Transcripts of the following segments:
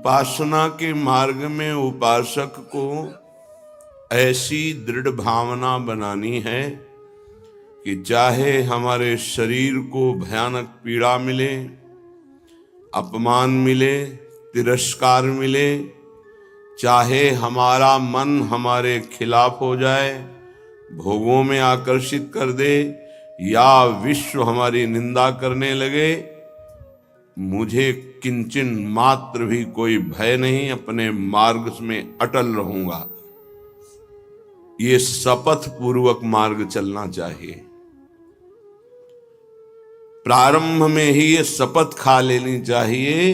उपासना के मार्ग में उपासक को ऐसी दृढ़ भावना बनानी है कि चाहे हमारे शरीर को भयानक पीड़ा मिले, अपमान मिले, तिरस्कार मिले, चाहे हमारा मन हमारे खिलाफ हो जाए, भोगों में आकर्षित कर दे, या विश्व हमारी निंदा करने लगे, मुझे किंचन मात्र भी कोई भय नहीं, अपने मार्ग में अटल रहूंगा। ये शपथ पूर्वक मार्ग चलना चाहिए। प्रारंभ में ही ये शपथ खा लेनी चाहिए,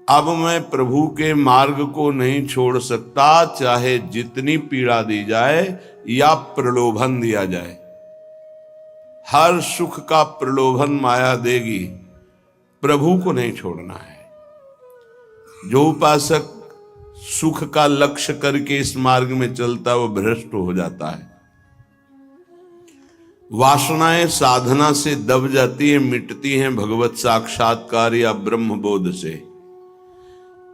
अब मैं प्रभु के मार्ग को नहीं छोड़ सकता, चाहे जितनी पीड़ा दी जाए या प्रलोभन दिया जाए। हर सुख का प्रलोभन माया देगी, प्रभु को नहीं छोड़ना है। जो उपासक सुख का लक्ष्य करके इस मार्ग में चलता है वो भ्रष्ट हो जाता है। वासनाएं साधना से दब जाती है, मिटती हैं भगवत साक्षात्कार या ब्रह्म बोध से।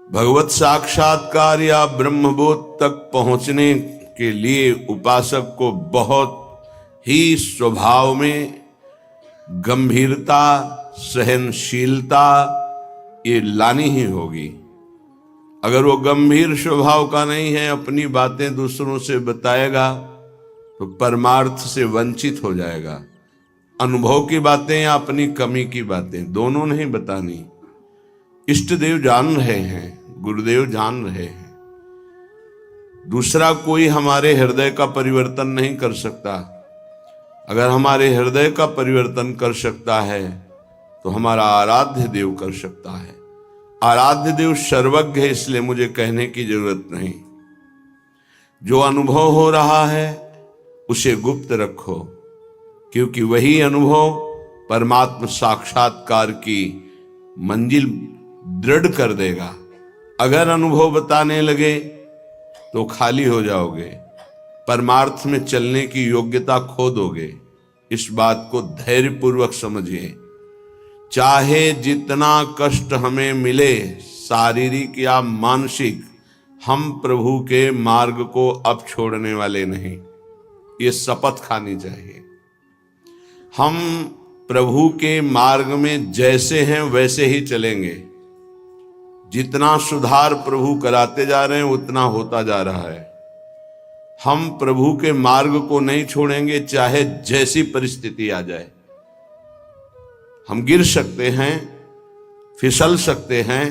भगवत साक्षात्कार या ब्रह्म बोध तक पहुंचने के लिए उपासक को बहुत ही स्वभाव में गंभीरता, सहनशीलता ये लानी ही होगी। अगर वो गंभीर स्वभाव का नहीं है, अपनी बातें दूसरों से बताएगा तो परमार्थ से वंचित हो जाएगा। अनुभव की बातें या अपनी कमी की बातें दोनों नहीं बतानी। इष्ट देव जान रहे हैं, गुरुदेव जान रहे हैं। दूसरा कोई हमारे हृदय का परिवर्तन नहीं कर सकता। अगर हमारे हृदय का परिवर्तन कर सकता है तो हमारा आराध्य देव कर सकता है। आराध्य देव सर्वज्ञ है, इसलिए मुझे कहने की जरूरत नहीं। जो अनुभव हो रहा है उसे गुप्त रखो, क्योंकि वही अनुभव परमात्म साक्षात्कार की मंजिल दृढ़ कर देगा। अगर अनुभव बताने लगे तो खाली हो जाओगे, परमार्थ में चलने की योग्यता खो दोगे। इस बात को धैर्यपूर्वक समझिए। चाहे जितना कष्ट हमें मिले, शारीरिक या मानसिक, हम प्रभु के मार्ग को अब छोड़ने वाले नहीं। ये शपथ खानी चाहिए। हम प्रभु के मार्ग में जैसे हैं वैसे ही चलेंगे। जितना सुधार प्रभु कराते जा रहे हैं उतना होता जा रहा है। हम प्रभु के मार्ग को नहीं छोड़ेंगे, चाहे जैसी परिस्थिति आ जाए। हम गिर सकते हैं, फिसल सकते हैं,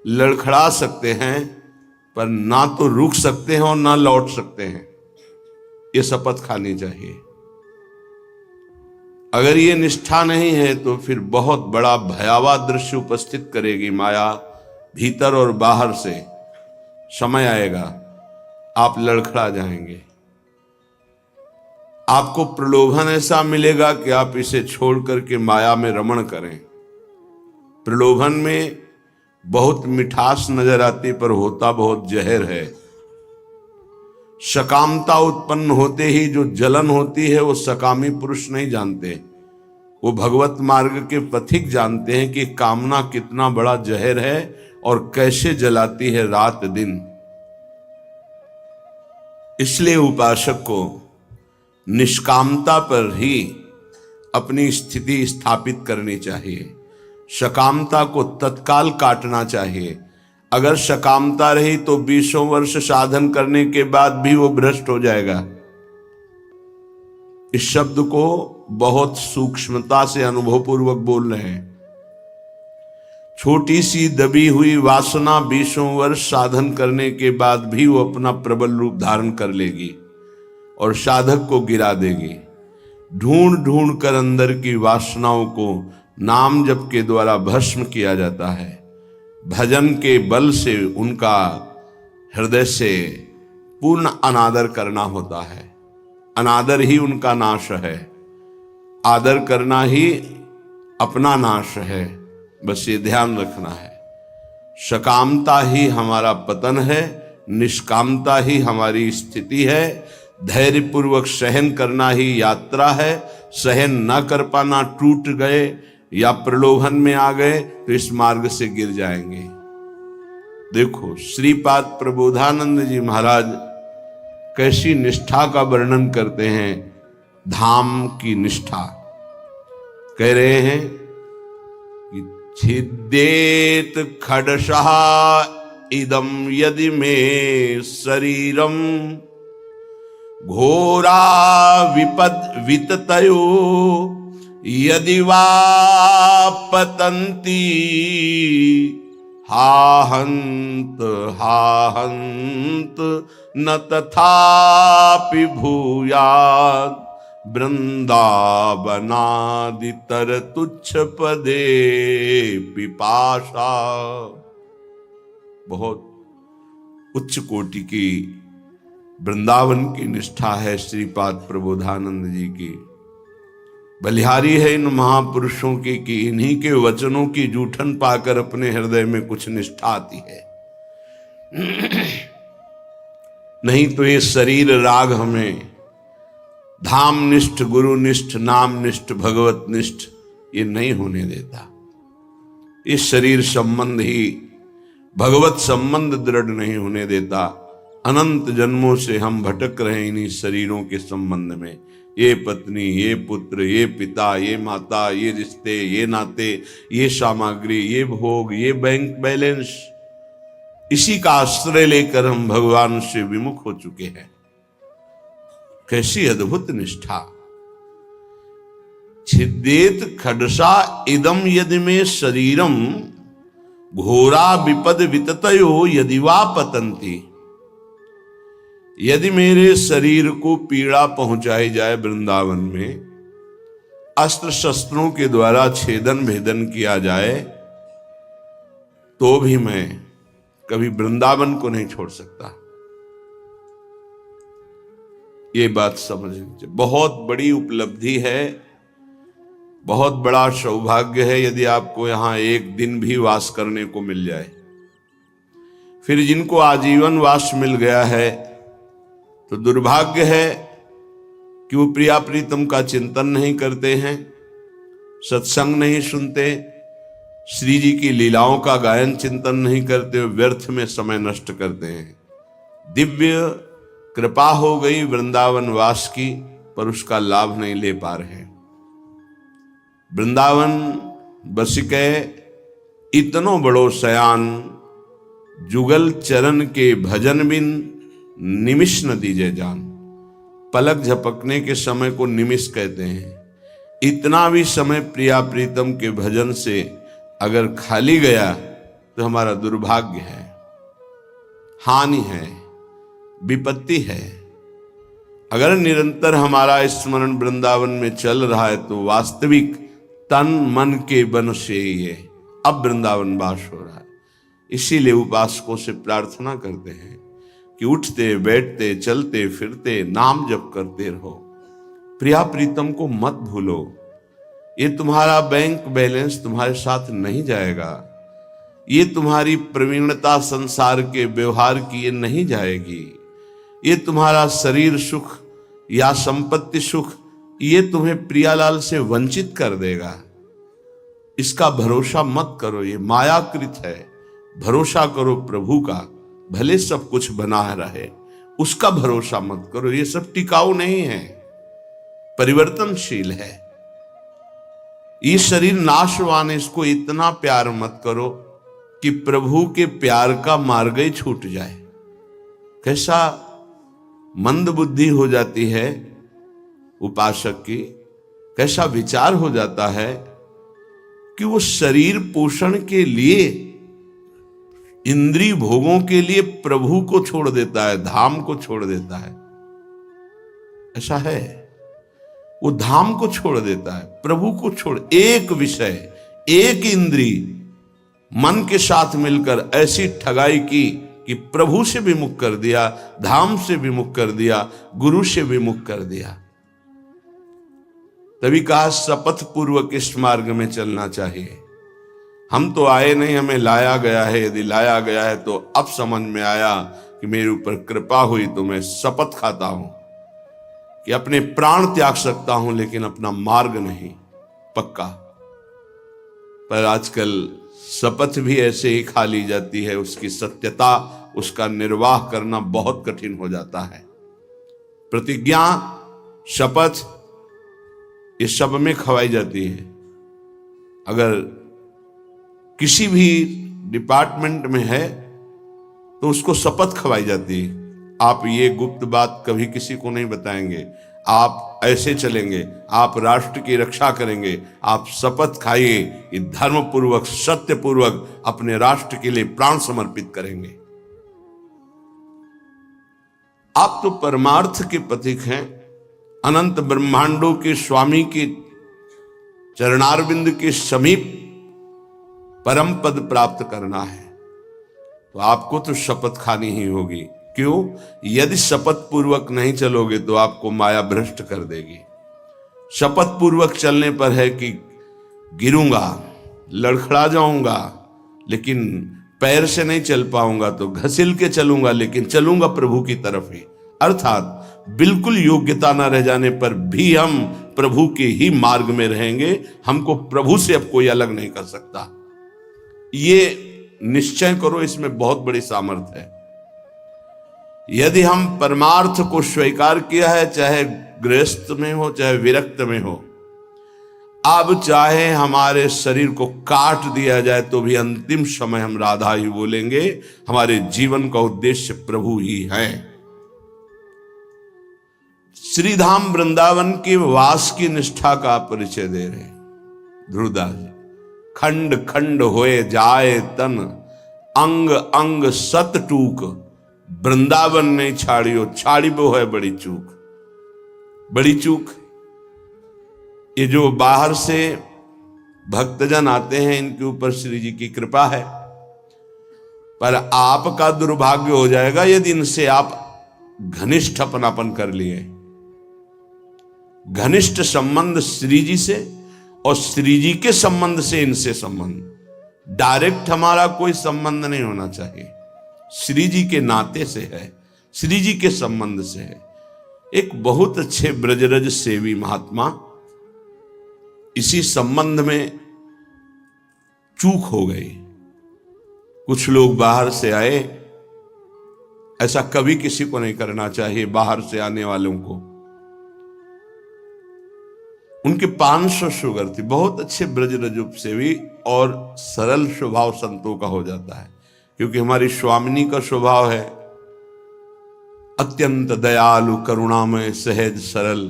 लड़खड़ा सकते हैं, पर ना तो रुक सकते हैं और ना लौट सकते हैं। ये शपथ खानी चाहिए। अगर ये निष्ठा नहीं है तो फिर बहुत बड़ा भयावह दृश्य उपस्थित करेगी माया, भीतर और बाहर से। समय आएगा आप लड़खड़ा जाएंगे। आपको प्रलोभन ऐसा मिलेगा कि आप इसे छोड़ करके माया में रमण करें। प्रलोभन में बहुत मिठास नजर आती, पर होता बहुत जहर है। सकामता उत्पन्न होते ही जो जलन होती है वो सकामी पुरुष नहीं जानते, वो भगवत मार्ग के पथिक जानते हैं कि कामना कितना बड़ा जहर है और कैसे जलाती है रात दिन। इसलिए उपासक को निष्कामता पर ही अपनी स्थिति स्थापित करनी चाहिए। सकामता को तत्काल काटना चाहिए। अगर सकामता रही तो 20 वर्ष साधन करने के बाद भी वो भ्रष्ट हो जाएगा। इस शब्द को बहुत सूक्ष्मता से अनुभवपूर्वक बोल रहे हैं। छोटी सी दबी हुई वासना 20 वर्ष साधन करने के बाद भी वो अपना प्रबल रूप धारण कर लेगी और साधक को गिरा देगी। ढूंढ ढूंढ कर अंदर की वासनाओं को नाम जप के द्वारा भस्म किया जाता है। भजन के बल से उनका हृदय से पूर्ण अनादर करना होता है। अनादर ही उनका नाश है, आदर करना ही अपना नाश है। बस ये ध्यान रखना है। सकामता ही हमारा पतन है, निष्कामता ही हमारी स्थिति है। धैर्यपूर्वक सहन करना ही यात्रा है। सहन न कर पाना, टूट गए या प्रलोभन में आ गए तो इस मार्ग से गिर जाएंगे। देखो श्रीपाद प्रबोधानंद जी महाराज कैसी निष्ठा का वर्णन करते हैं, धाम की निष्ठा। कह रहे हैं कि छिद्येत खडशः इदम यदि मे शरीरम घोरा विततयो यदि वा पतन्ति हाहंत न तथापि भूयात् वृंदावनादितर तुच्छ पदे पिपाशा। बहुत उच्च कोटि की वृंदावन की निष्ठा है श्रीपाद प्रबोधानंद जी की। बलिहारी है इन महापुरुषों की कि इन्हीं के वचनों की जूठन पाकर अपने हृदय में कुछ निष्ठा आती है। नहीं तो ये शरीर राग हमें धाम निष्ठ, गुरु निष्ठ, नाम निष्ठ, भगवत निष्ठ ये नहीं होने देता। इस शरीर संबंध ही भगवत संबंध दृढ़ नहीं होने देता। अनंत जन्मों से हम भटक रहे हैं इन्हीं शरीरों के संबंध में। ये पत्नी, ये पुत्र, ये पिता, ये माता, ये रिश्ते, ये नाते, ये सामग्री, ये भोग, ये बैंक बैलेंस, इसी का आश्रय लेकर हम भगवान से विमुख हो चुके हैं। कैसी अद्भुत निष्ठा। छिद्येत खडसा इदम यदि में शरीरम घोरा विपद विततयो यदि वा पतंती। यदि मेरे शरीर को पीड़ा पहुंचाई जाए वृंदावन में, अस्त्र शस्त्रों के द्वारा छेदन भेदन किया जाए, तो भी मैं कभी वृंदावन को नहीं छोड़ सकता। ये बात समझनी चाहिए। बहुत बड़ी उपलब्धि है, बहुत बड़ा सौभाग्य है यदि आपको यहां एक दिन भी वास करने को मिल जाए। फिर जिनको आजीवन वास मिल गया है तो दुर्भाग्य है कि वो प्रिया प्रीतम का चिंतन नहीं करते हैं, सत्संग नहीं सुनते, श्री जी की लीलाओं का गायन चिंतन नहीं करते, व्यर्थ में समय नष्ट करते हैं। दिव्य कृपा हो गई वृंदावन वास की, पर उसका लाभ नहीं ले पा रहे। वृंदावन बसिके इतनो बड़ो सयान, जुगल चरण के भजन बिन निमिष न दीजे जान। पलक झपकने के समय को निमिष कहते हैं। इतना भी समय प्रिया प्रीतम के भजन से अगर खाली गया तो हमारा दुर्भाग्य है, हानि है, विपत्ति है। अगर निरंतर हमारा स्मरण वृंदावन में चल रहा है तो वास्तविक तन मन के बन से ये अब वृंदावन वास हो रहा है। इसीलिए उपासकों से प्रार्थना करते हैं कि उठते बैठते चलते फिरते नाम जप करते रहो, प्रिया प्रीतम को मत भूलो। ये तुम्हारा बैंक बैलेंस तुम्हारे साथ नहीं जाएगा, ये तुम्हारी प्रवीणता संसार के व्यवहार की ये नहीं जाएगी, ये तुम्हारा शरीर सुख या संपत्ति सुख ये तुम्हें प्रियालाल से वंचित कर देगा। इसका भरोसा मत करो, ये मायाकृत है। भरोसा करो प्रभु का, भले सब कुछ बना रहे, उसका भरोसा मत करो। ये सब टिकाऊ नहीं है, परिवर्तनशील है। ये शरीर नाशवान है, इसको इतना प्यार मत करो कि प्रभु के प्यार का मार्ग ही छूट जाए। कैसा मंद बुद्धि हो जाती है उपासक की, कैसा विचार हो जाता है कि वो शरीर पोषण के लिए, इंद्रिय भोगों के लिए प्रभु को छोड़ देता है, धाम को छोड़ देता है। ऐसा है, वो धाम को छोड़ देता है, प्रभु को छोड़। एक विषय, एक इंद्रिय मन के साथ मिलकर ऐसी ठगाई की कि प्रभु से विमुख कर दिया, धाम से विमुख कर दिया, गुरु से विमुख कर दिया। तभी कहा शपथ पूर्वक इस मार्ग में चलना चाहिए। हम तो आए नहीं, हमें लाया गया है। यदि लाया गया है तो अब समझ में आया कि मेरे ऊपर कृपा हुई तो मैं शपथ खाता हूं कि अपने प्राण त्याग सकता हूं, लेकिन अपना मार्ग नहीं। पक्का पर आजकल शपथ भी ऐसे ही खा ली जाती है, उसकी सत्यता, उसका निर्वाह करना बहुत कठिन हो जाता है। प्रतिज्ञा, शपथ, इस सब में खवाई जाती है। अगर किसी भी डिपार्टमेंट में है तो उसको शपथ खवाई जाती है, आप ये गुप्त बात कभी किसी को नहीं बताएंगे, आप ऐसे चलेंगे, आप राष्ट्र की रक्षा करेंगे, आप शपथ खाइए कि धर्म पूर्वक, सत्य पूर्वक अपने राष्ट्र के लिए प्राण समर्पित करेंगे। आप तो परमार्थ के प्रतीक हैं, अनंत ब्रह्मांडों के स्वामी के चरणारविंद के समीप परम पद प्राप्त करना है, तो आपको तो शपथ खानी ही होगी। क्यों? यदि शपथ पूर्वक नहीं चलोगे तो आपको माया भ्रष्ट कर देगी। शपथ पूर्वक चलने पर है कि गिरूंगा, लड़खड़ा जाऊंगा, लेकिन पैर से नहीं चल पाऊंगा, तो घसील के चलूंगा, लेकिन चलूंगा प्रभु की तरफ ही। अर्थात बिल्कुल योग्यता न रह जाने पर भी हम प्रभु के ही मार्ग में रहेंगे, हमको प्रभु से अब कोई अलग नहीं कर सकता। ये निश्चय करो, इसमें बहुत बड़ी सामर्थ्य है। यदि हम परमार्थ को स्वीकार किया है, चाहे गृहस्थ में हो चाहे विरक्त में हो, अब चाहे हमारे शरीर को काट दिया जाए तो भी अंतिम समय हम राधा ही बोलेंगे। हमारे जीवन का उद्देश्य प्रभु ही है। श्रीधाम वृंदावन की वास की निष्ठा का परिचय दे रहे ध्रुवदास जी। खंड खंड होए जाए तन, अंग अंग सत टूक, वृंदावन नहीं छाड़ियो, छाड़ी वो है बड़ी चूक। बड़ी चूक, ये जो बाहर से भक्तजन आते हैं, इनके ऊपर श्री जी की कृपा है, पर आपका दुर्भाग्य हो जाएगा यदि इनसे आप घनिष्ठ अपनापन कर लिए। घनिष्ठ संबंध श्री जी से और श्री जी के संबंध से इनसे संबंध। डायरेक्ट हमारा कोई संबंध नहीं होना चाहिए, श्री जी के नाते से है, श्री जी के संबंध से है। एक बहुत अच्छे ब्रजरज सेवी महात्मा, इसी संबंध में चूक हो गई। कुछ लोग बाहर से आए, ऐसा कभी किसी को नहीं करना चाहिए। बाहर से आने वालों को, उनके 500 शुगर थी, बहुत अच्छे ब्रजरज सेवी और सरल स्वभाव संतों का हो जाता है, क्योंकि हमारी स्वामिनी का स्वभाव है अत्यंत दयालु, करुणामय, सहज, सरल।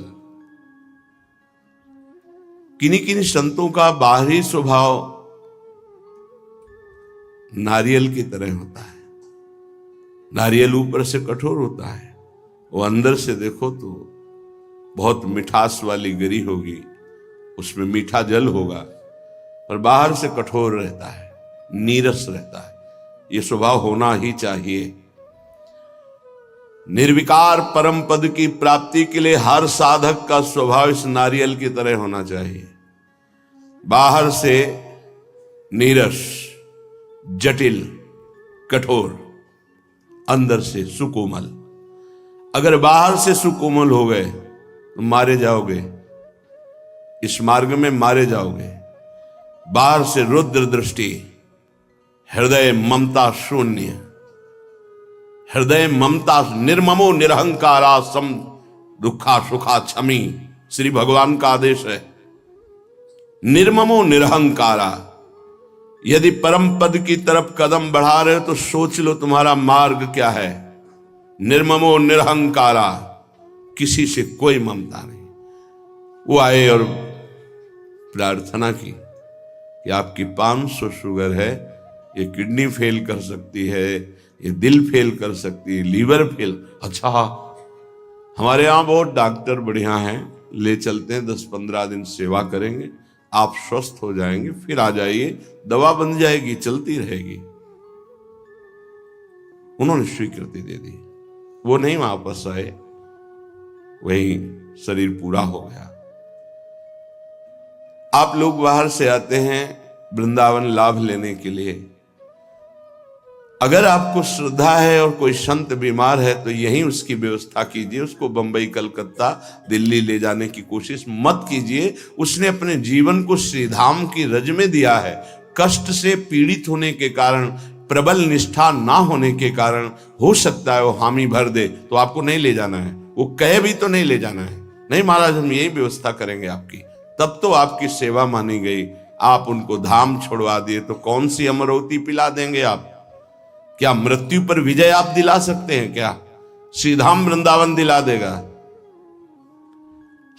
किन्हीं किन्हीं संतों का बाहरी स्वभाव नारियल की तरह होता है। नारियल ऊपर से कठोर होता है, वो अंदर से देखो तो बहुत मिठास वाली गिरी होगी, उसमें मीठा जल होगा, पर बाहर से कठोर रहता है, नीरस रहता है। ये स्वभाव होना ही चाहिए। निर्विकार परम पद की प्राप्ति के लिए हर साधक का स्वभाव इस नारियल की तरह होना चाहिए। बाहर से नीरस, जटिल, कठोर, अंदर से सुकोमल। अगर बाहर से सुकोमल हो गए तो मारे जाओगे, इस मार्ग में मारे जाओगे। बाहर से रुद्र दृष्टि, हृदय ममता शून्य, हृदय ममता, निर्ममो निरहंकारा सम दुखा सुखा क्षमी, श्री भगवान का आदेश है। निर्ममो निरहंकारा। यदि परम पद की तरफ कदम बढ़ा रहे हो तो सोच लो तुम्हारा मार्ग क्या है। निर्ममो निरहंकारा, किसी से कोई ममता नहीं। वो आए और प्रार्थना की कि आपकी 500 शुगर है, ये किडनी फेल कर सकती है, ये दिल फेल कर सकती है, लीवर फेल। अच्छा, हमारे यहाँ बहुत डॉक्टर बढ़िया हैं, ले चलते हैं, 10-15 दिन सेवा करेंगे, आप स्वस्थ हो जाएंगे, फिर आ जाइए, दवा बन जाएगी, चलती रहेगी। उन्होंने स्वीकृति दे दी, वो नहीं वापस आए, वही शरीर पूरा हो गया। आप लोग बाहर से आते हैं वृंदावन लाभ लेने के लिए, अगर आपको श्रद्धा है और कोई संत बीमार है तो यहीं उसकी व्यवस्था कीजिए, उसको बंबई, कलकत्ता, दिल्ली ले जाने की कोशिश मत कीजिए। उसने अपने जीवन को श्रीधाम की रज में दिया है। कष्ट से पीड़ित होने के कारण, प्रबल निष्ठा ना होने के कारण हो सकता है वो हामी भर दे, तो आपको नहीं ले जाना है। वो कहे भी तो नहीं ले जाना है, नहीं महाराज हम यही व्यवस्था करेंगे आपकी, तब तो आपकी सेवा मानी गई। आप उनको धाम छोड़वा दिए तो कौन सी अमरौती पिला देंगे आप? क्या मृत्यु पर विजय आप दिला सकते हैं क्या? श्रीधाम वृंदावन दिला देगा।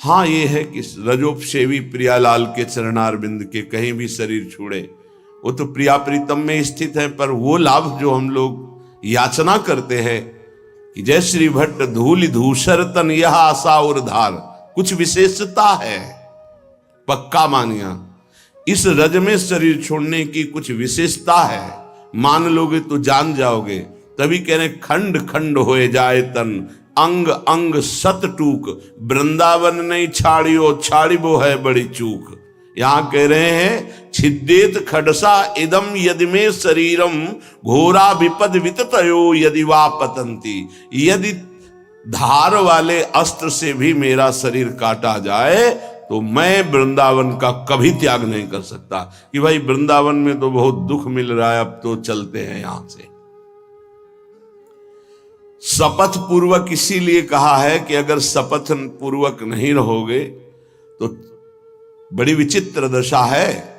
हां ये है कि रजोपसेवी प्रियालाल के चरणारविंद के कहीं भी शरीर छूड़े, वो तो प्रिया प्रीतम में स्थित है, पर वो लाभ जो हम लोग याचना करते हैं कि जय श्री भट्ट धूल धूसर तन यह आशा और धार, कुछ विशेषता है, पक्का मानिया इस रज में शरीर छोड़ने की कुछ विशेषता है। मान लोगे तो जान जाओगे। तभी कह रहे खंड खंड होए जाए तन, अंग अंग सत टूक, वृंदावन नहीं छाड़ियो छाड़ी वो है बड़ी चूक। यहां कह रहे हैं छिद्देत खडसा इदम यदि में शरीरम घोरा विपद विततयो यदि वा पतंती। यदि धार वाले अस्त्र से भी मेरा शरीर काटा जाए तो मैं वृंदावन का कभी त्याग नहीं कर सकता कि भाई वृंदावन में तो बहुत दुख मिल रहा है, अब तो चलते हैं यहां से। शपथ पूर्वक इसीलिए कहा है कि अगर शपथ पूर्वक नहीं रहोगे तो बड़ी विचित्र दशा है।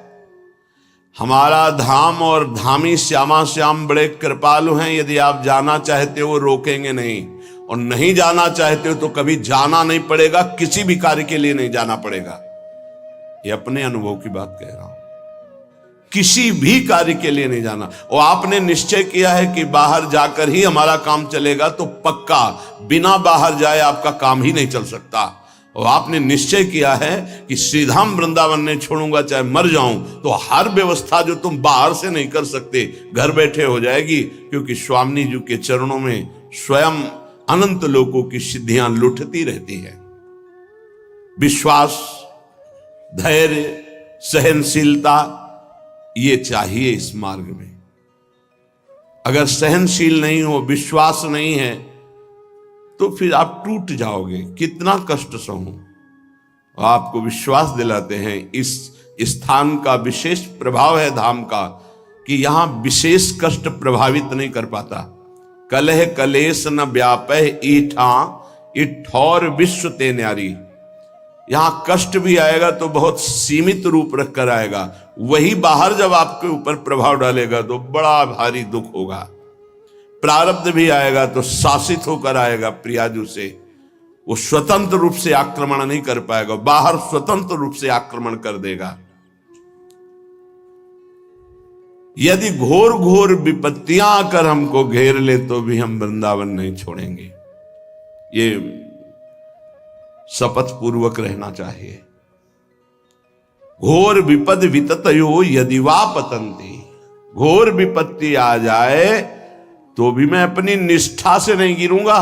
हमारा धाम और धामी श्यामा श्याम बड़े कृपालु हैं, यदि आप जाना चाहते हो वो रोकेंगे नहीं, और नहीं जाना चाहते हो तो कभी जाना नहीं पड़ेगा, किसी भी कार्य के लिए नहीं जाना पड़ेगा। ये अपने अनुभव की बात कह रहा हूं, किसी भी कार्य के लिए नहीं जाना। और आपने निश्चय किया है कि बाहर जाकर ही हमारा काम चलेगा, तो पक्का बिना बाहर जाए आपका काम ही नहीं चल सकता। और आपने निश्चय किया है कि श्रीधाम वृंदावन नहीं छोड़ूंगा चाहे मर जाऊं, तो हर व्यवस्था जो तुम बाहर से नहीं कर सकते घर बैठे हो जाएगी, क्योंकि स्वामी जी के चरणों में स्वयं अनंत लोकों की सिद्धियां लुटती रहती है। विश्वास, धैर्य, सहनशीलता ये चाहिए इस मार्ग में। अगर सहनशील नहीं हो, विश्वास नहीं है, तो फिर आप टूट जाओगे। कितना कष्ट सहूं। आपको विश्वास दिलाते हैं इस स्थान का विशेष प्रभाव है धाम का, कि यहां विशेष कष्ट प्रभावित नहीं कर पाता। कलह कलेश न व्यापह ईठा इठौर विश्व ते न्यारी। यहां कष्ट भी आएगा तो बहुत सीमित रूप रखकर आएगा, वही बाहर जब आपके ऊपर प्रभाव डालेगा तो बड़ा भारी दुख होगा। प्रारब्ध भी आएगा तो शासित होकर आएगा प्रियाजू से, वो स्वतंत्र रूप से आक्रमण नहीं कर पाएगा, बाहर स्वतंत्र रूप से आक्रमण कर देगा। यदि घोर घोर विपत्तियां आकर हमको घेर ले तो भी हम वृंदावन नहीं छोड़ेंगे। ये शपथ पूर्वक रहना चाहिए। घोर विपद विततयो यदि वा पतंती, घोर विपत्ति आ जाए तो भी मैं अपनी निष्ठा से नहीं गिरूंगा।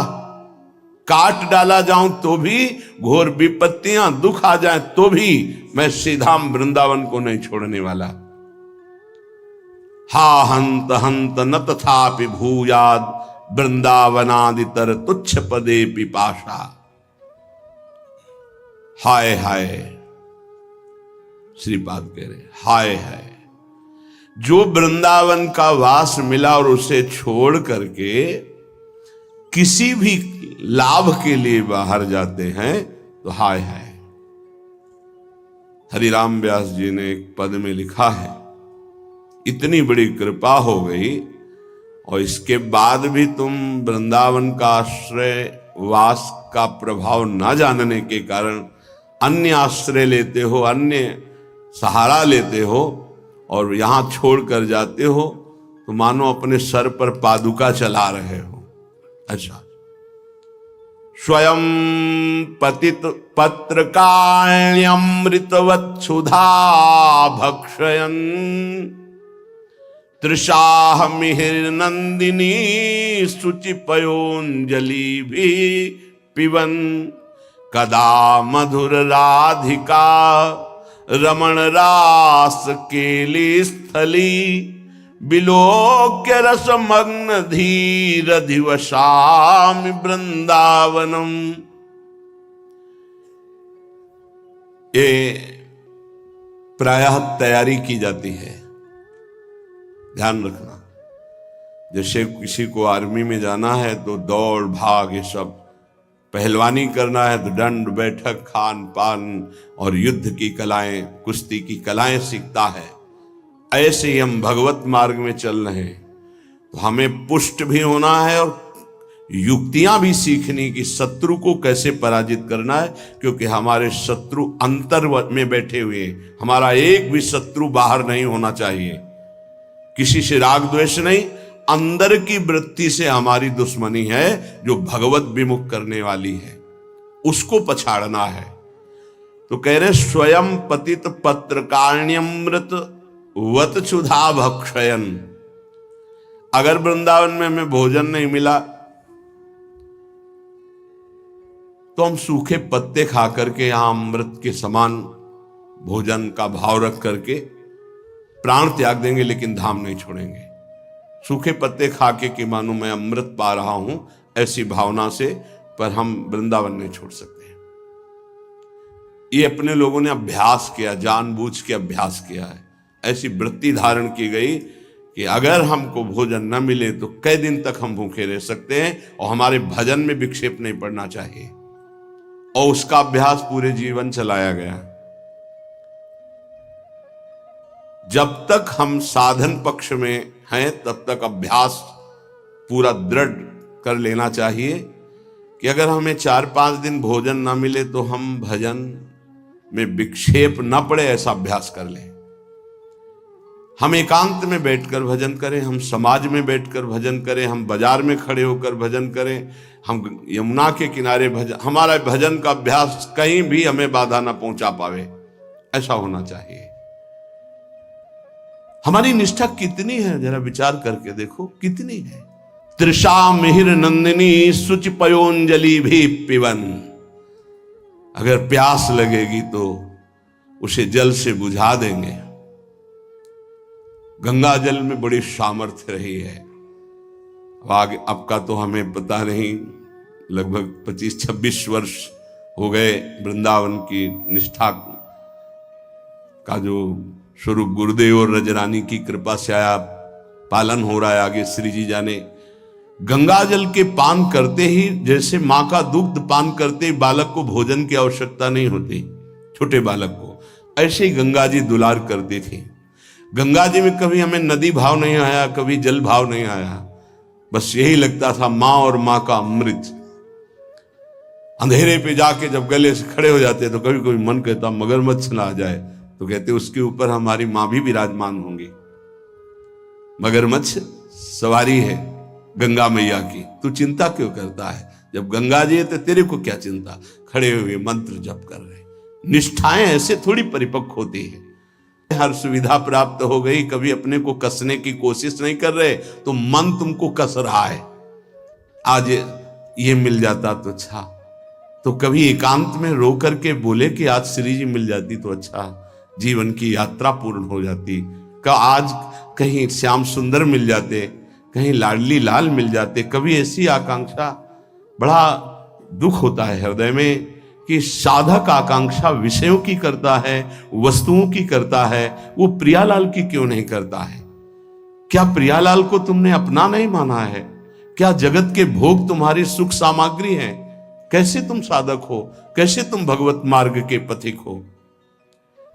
काट डाला जाऊं तो भी, घोर विपत्तियां दुख आ जाए तो भी मैं श्रीधाम वृंदावन को नहीं छोड़ने वाला। हा हंत हंत न तथापि भूयाद वृंदावनादितर तुच्छ पदे पिपाशा। हाय हाय, श्रीपाद कह रहे हाय हाय, जो वृंदावन का वास मिला और उसे छोड़ करके किसी भी लाभ के लिए बाहर जाते हैं तो हाय हाय। हरिराम व्यास जी ने एक पद में लिखा है, इतनी बड़ी कृपा हो गई और इसके बाद भी तुम वृंदावन का आश्रय वास का प्रभाव ना जानने के कारण अन्य आश्रय लेते हो, अन्य सहारा लेते हो और यहां छोड़कर जाते हो, तो मानो अपने सर पर पादुका चला रहे हो। अच्छा, स्वयं पतित पत्रकाण्यमृतवत् सुधा भक्षयन् तृषाह मिहिर नंदिनी शुचिपयोंजलि भी पिबन कदा मधुर राधिका रमण रास केली स्थली बिलोक्य रसमग्न धीर दिवसामि वृंदावनम। ये प्रायः तैयारी की जाती है, ध्यान रखना। जैसे किसी को आर्मी में जाना है तो दौड़ भाग ये सब, पहलवानी करना है तो दंड बैठक खान पान और युद्ध की कलाएं, कुश्ती की कलाएं सीखता है। ऐसे ही हम भगवत मार्ग में चल रहे हैं तो हमें पुष्ट भी होना है और युक्तियां भी सीखनी कि शत्रु को कैसे पराजित करना है, क्योंकि हमारे शत्रु अंतर में बैठे हुए हैं। हमारा एक भी शत्रु बाहर नहीं होना चाहिए, किसी से राग द्वेष नहीं, अंदर की वृत्ति से हमारी दुश्मनी है जो भगवत विमुख करने वाली है, उसको पछाड़ना है। तो कह रहे स्वयं पतित पत्रकाण्यमृत वत क्षुधा भक्षयन। अगर वृंदावन में हमें भोजन नहीं मिला तो हम सूखे पत्ते खा करके यहां अमृत के समान भोजन का भाव रख करके प्राण त्याग देंगे, लेकिन धाम नहीं छोड़ेंगे। सूखे पत्ते खा के कि मानो मैं अमृत पा रहा हूं, ऐसी भावना से, पर हम वृंदावन नहीं छोड़ सकते। ये अपने लोगों ने अभ्यास किया, जानबूझ के अभ्यास किया है। ऐसी वृत्ति धारण की गई कि अगर हमको भोजन न मिले तो कई दिन तक हम भूखे रह सकते हैं और हमारे भजन में विक्षेप नहीं पड़ना चाहिए, और उसका अभ्यास पूरे जीवन चलाया गया। जब तक हम साधन पक्ष में हैं तब तक अभ्यास पूरा दृढ़ कर लेना चाहिए कि अगर हमें 4-5 दिन भोजन ना मिले तो हम भजन में विक्षेप ना पड़े, ऐसा अभ्यास कर लें। हम एकांत में बैठकर भजन करें, हम समाज में बैठकर भजन करें, हम बाजार में खड़े होकर भजन करें, हम यमुना के किनारे भजन, हमारा भजन का अभ्यास कहीं भी हमें बाधा ना पहुंचा पावे, ऐसा होना चाहिए। हमारी निष्ठा कितनी है, जरा विचार करके देखो कितनी है। तृषा मिहिर नंदिनी सुचि पयोंजलि भी पिवन। अगर प्यास लगेगी तो उसे जल से बुझा देंगे। गंगा जल में बड़ी सामर्थ्य रही है। आगे अब का तो हमें पता नहीं, लगभग 25-26 वर्ष हो गए वृंदावन की निष्ठा का जो स्वरूप गुरुदेव और रजरानी की कृपा से आया, पालन हो रहा है। आगे श्री जी जाने। गंगा जल के पान करते ही, जैसे माँ का दुग्ध पान करते ही बालक को भोजन की आवश्यकता नहीं होती, छोटे बालक को, ऐसे ही गंगा जी दुलार करती थी। गंगा जी में कभी हमें नदी भाव नहीं आया, कभी जल भाव नहीं आया, बस यही लगता था माँ और माँ का अमृत। अंधेरे पे जाके जब गले से खड़े हो जाते तो कभी कभी मन कहता मगरमच्छ ना आ जाए, तो कहते उसके ऊपर हमारी माँ भी विराजमान होंगी। मगरमच्छ सवारी है गंगा मैया की, तू चिंता क्यों करता है? जब गंगा जी है तो तेरे को क्या चिंता? खड़े हुए मंत्र जप कर रहे। निष्ठाएं ऐसे थोड़ी परिपक्व होती है। हर सुविधा प्राप्त हो गई, कभी अपने को कसने की कोशिश नहीं कर रहे तो मन तुमको कस रहा है। आज ये मिल जाता तो अच्छा, तो कभी एकांत में रो करके बोले कि आज श्री जी मिल जाती तो अच्छा, जीवन की यात्रा पूर्ण हो जाती। का आज कहीं श्याम सुंदर मिल जाते, कहीं लाडली लाल मिल जाते, कभी ऐसी आकांक्षा। बड़ा दुख होता है हृदय में कि साधक आकांक्षा विषयों की करता है, वस्तुओं की करता है, वो प्रियालाल की क्यों नहीं करता है? क्या प्रियालाल को तुमने अपना नहीं माना है? क्या जगत के भोग तुम्हारी सुख सामग्री है? कैसे तुम साधक हो? कैसे तुम भगवत मार्ग के पथिक हो?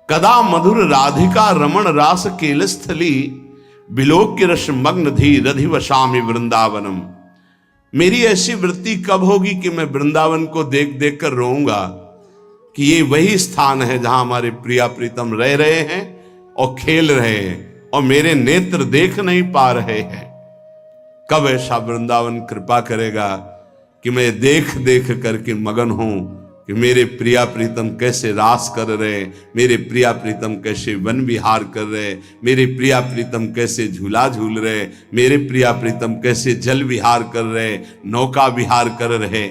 कदा मधुर राधिका रमण रास केलस्थली बिलोक्य रस मग्न धी रधिवशामि वृंदावनम। मेरी ऐसी वृत्ति कब होगी कि मैं वृंदावन को देख देख कर रोऊंगा कि ये वही स्थान है जहां हमारे प्रिया प्रीतम रह रहे हैं और खेल रहे हैं और मेरे नेत्र देख नहीं पा रहे हैं। कब ऐसा वृंदावन कृपा करेगा कि मैं देख देख करके मगन हूं कि मेरे प्रिया प्रीतम कैसे रास कर रहे, मेरे प्रिया प्रीतम कैसे वन विहार कर रहे, मेरे प्रिया प्रीतम कैसे झूला झूल रहे, मेरे प्रिया प्रीतम कैसे जल विहार कर रहे, नौका विहार कर रहे।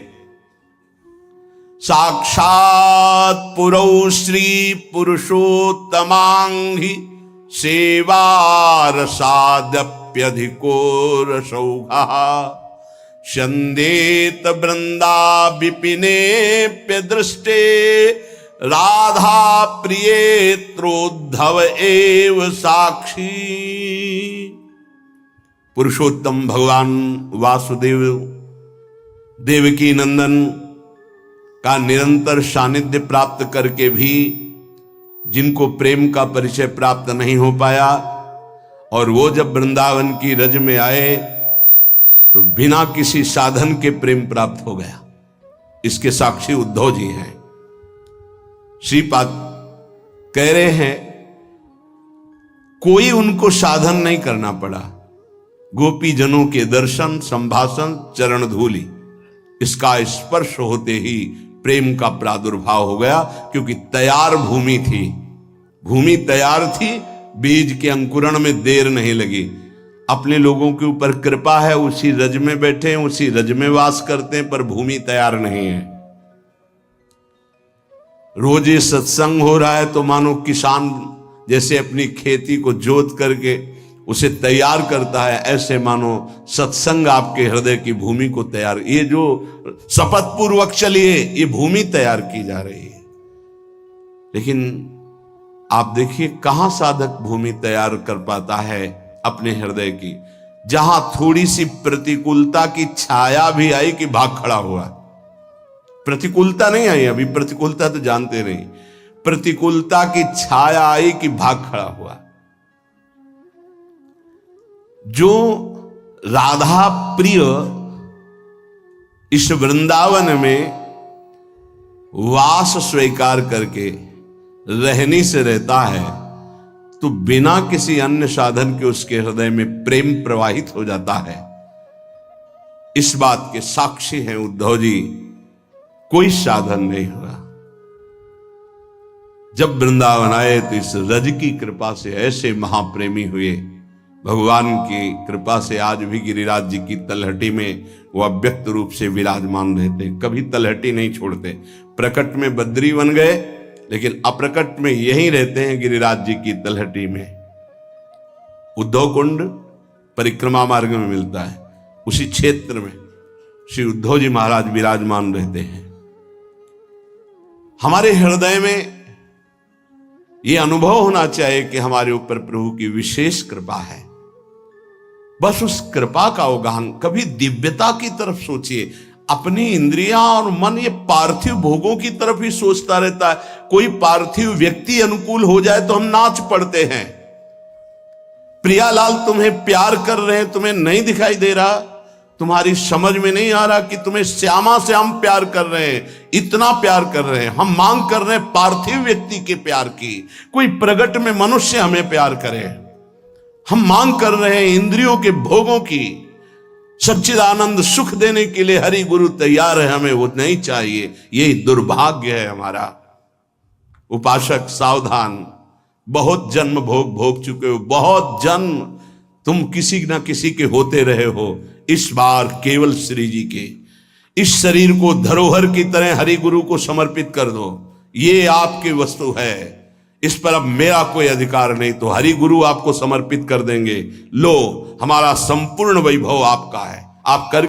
साक्षात पुरौ श्री पुरुषोत्तमांघि सेवा रसादप्यधिको रसौघा स्यन्देत वृंदा विपिनेप्य दृष्टे राधा प्रियेत्रोद्धव एव साक्षी। पुरुषोत्तम भगवान वासुदेव देवकी नंदन का निरंतर सानिध्य प्राप्त करके भी जिनको प्रेम का परिचय प्राप्त नहीं हो पाया, और वो जब वृंदावन की रज में आए तो बिना किसी साधन के प्रेम प्राप्त हो गया। इसके साक्षी उद्धव जी हैं। श्रीपाद कह रहे हैं कोई उनको साधन नहीं करना पड़ा, गोपी जनों के दर्शन, संभाषण, चरण धूलि, इसका स्पर्श होते ही प्रेम का प्रादुर्भाव हो गया। क्योंकि तैयार भूमि थी, भूमि तैयार थी, बीज के अंकुरण में देर नहीं लगी। अपने लोगों के ऊपर कृपा है, उसी रज में बैठे हैं, उसी रज में वास करते हैं, पर भूमि तैयार नहीं है। रोज ये सत्संग हो रहा है तो मानो किसान जैसे अपनी खेती को जोत करके उसे तैयार करता है, ऐसे मानो सत्संग आपके हृदय की भूमि को तैयार, ये जो शपथ पूर्वक चलिए, ये भूमि तैयार की जा रही है। लेकिन आप देखिए कहां साधक भूमि तैयार कर पाता है अपने हृदय की। जहां थोड़ी सी प्रतिकूलता की छाया भी आई कि भाग खड़ा हुआ। प्रतिकूलता नहीं आई, अभी प्रतिकूलता तो जानते नहीं, प्रतिकूलता की छाया आई कि भाग खड़ा हुआ। जो राधा प्रिय इस वृंदावन में वास स्वीकार करके रहने से रहता है तो बिना किसी अन्य साधन के उसके हृदय में प्रेम प्रवाहित हो जाता है। इस बात के साक्षी हैं उद्धव जी, कोई साधन नहीं हुआ। जब वृंदावन आए तो इस रज की कृपा से ऐसे महाप्रेमी हुए। भगवान की कृपा से आज भी गिरिराज जी की तलहटी में वो अव्यक्त रूप से विराजमान रहते, कभी तलहटी नहीं छोड़ते। प्रकट में बद्री बन गए, लेकिन अप्रकट में यहीं रहते हैं गिरिराज जी की तलहटी में। उद्धव कुंड परिक्रमा मार्ग में मिलता है, उसी क्षेत्र में श्री उद्धव जी महाराज विराजमान रहते हैं। हमारे हृदय में यह अनुभव होना चाहिए कि हमारे ऊपर प्रभु की विशेष कृपा है। बस उस कृपा का अवगाहन, कभी दिव्यता की तरफ सोचिए। अपनी इंद्रियां और मन ये पार्थिव भोगों की तरफ ही सोचता रहता है। कोई पार्थिव व्यक्ति अनुकूल हो जाए तो हम नाच पड़ते हैं। प्रियालाल तुम्हें प्यार कर रहे हैं, तुम्हें नहीं दिखाई दे रहा, तुम्हारी समझ में नहीं आ रहा कि तुम्हें श्यामा से हम प्यार कर रहे हैं, इतना प्यार कर रहे हैं। हम मांग कर रहे हैं पार्थिव व्यक्ति के प्यार की, कोई प्रगट में मनुष्य हमें प्यार करे। हम मांग कर रहे हैं इंद्रियों के भोगों की। सच्चिदानंद सुख देने के लिए हरि गुरु तैयार है, हमें वो नहीं चाहिए। यही दुर्भाग्य है हमारा। उपासक सावधान, बहुत जन्म भोग भोग चुके हो, बहुत जन्म तुम किसी न किसी के होते रहे हो। इस बार केवल श्री जी के इस शरीर को धरोहर की तरह हरि गुरु को समर्पित कर दो। ये आपकी वस्तु है, इस पर अब मेरा कोई अधिकार नहीं, तो हरि गुरु आपको समर्पित कर देंगे। लो, हमारा संपूर्ण वैभव आपका है, आप करके